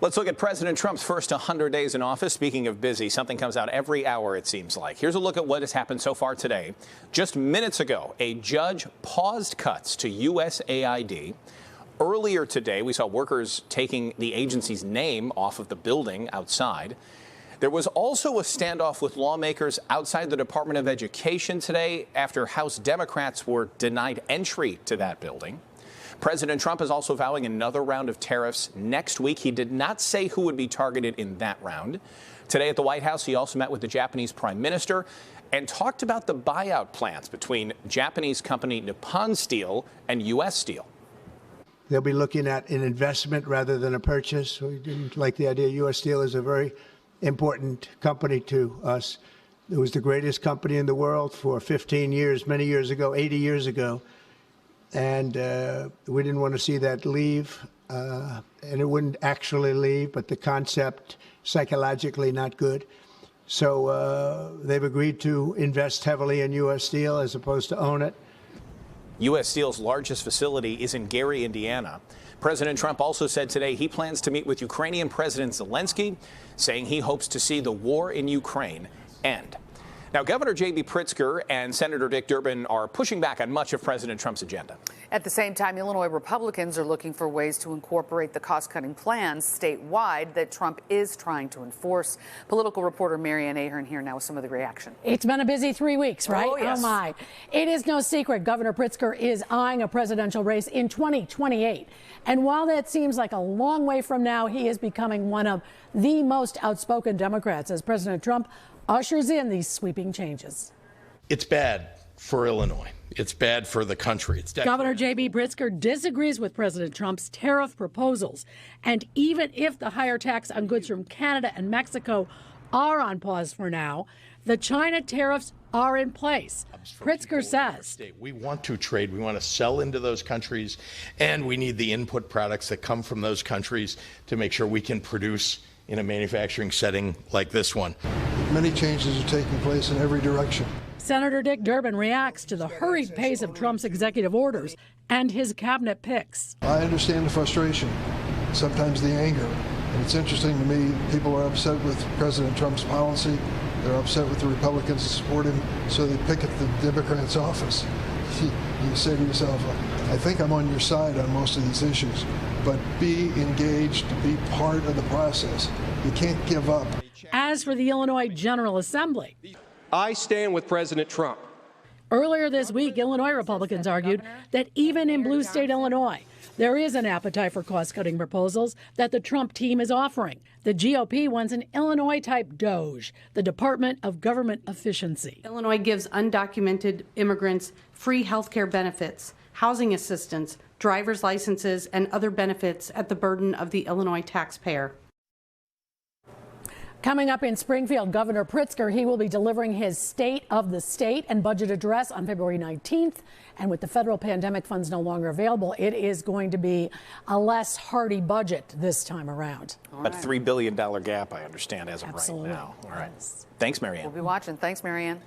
Let's look at President Trump's first 100 days in office. Speaking of busy, something comes out every hour, it seems like. Here's a look at what has happened so far today. Just minutes ago, a judge paused cuts to USAID. Earlier today, we saw workers taking the agency's name off of the building outside. There was also a standoff with lawmakers outside the Department of Education today after House Democrats were denied entry to that building. President Trump is also vowing another round of tariffs next week. He did not say who would be targeted in that round. Today at the White House, he also met with the Japanese Prime Minister and talked about the buyout plans between Japanese company Nippon Steel and U.S. Steel. They'll be looking at an investment rather than a purchase. We didn't like the idea. U.S. Steel is a very important company to us. It was the greatest company in the world for 15 years, many years ago, 80 years ago. And we didn't want to see that leave, and it wouldn't actually leave, but the concept psychologically not good. So they've agreed to invest heavily in U.S. Steel as opposed to own it. U.S. Steel's largest facility is in Gary, Indiana. President Trump also said today he plans to meet with Ukrainian President Zelensky, saying he hopes to see the war in Ukraine end. Now, Governor J.B. Pritzker and Senator Dick Durbin are pushing back on much of President Trump's agenda. At the same time, Illinois Republicans are looking for ways to incorporate the cost-cutting plans statewide that Trump is trying to enforce. Political reporter Marianne Ahern here now with some of the reaction. It's been a busy 3 weeks, right? Oh, yes. Oh, my. It is no secret Governor Pritzker is eyeing a presidential race in 2028. And while that seems like a long way from now, he is becoming one of the most outspoken Democrats as President Trump ushers in these sweeping changes. It's bad for Illinois. It's bad for the country. Governor J.B. Pritzker disagrees with President Trump's tariff proposals. And even if the higher tax on goods from Canada and Mexico are on pause for now, the China tariffs are in place. Pritzker says we want to trade. We want to sell into those countries, and we need the input products that come from those countries to make sure we can produce in a manufacturing setting like this one. Many changes are taking place in every direction. Senator Dick Durbin reacts to the hurried pace of Trump's executive orders and his cabinet picks. I understand the frustration, sometimes the anger. And it's interesting to me, people are upset with President Trump's policy. They're upset with the Republicans who support him, so they pick at the Democrats' office. You say to yourself, I think I'm on your side on most of these issues, but be engaged, be part of the process. You can't give up. As for the Illinois General Assembly, I stand with President Trump. Earlier this week, Illinois Republicans argued that even in blue state Illinois, there is an appetite for cost-cutting proposals that the Trump team is offering. The GOP wants an Illinois-type DOGE, the Department of Government Efficiency. Illinois gives undocumented immigrants free health care benefits, housing assistance, driver's licenses, and other benefits at the burden of the Illinois taxpayer. Coming up in Springfield, Governor Pritzker, he will be delivering his State of the State and budget address on February 19th. And with the federal pandemic funds no longer available, it is going to be a less hearty budget this time around. About a $3 billion gap, I understand, as of right now. All right. Thanks, Marianne. We'll be watching. Thanks, Marianne.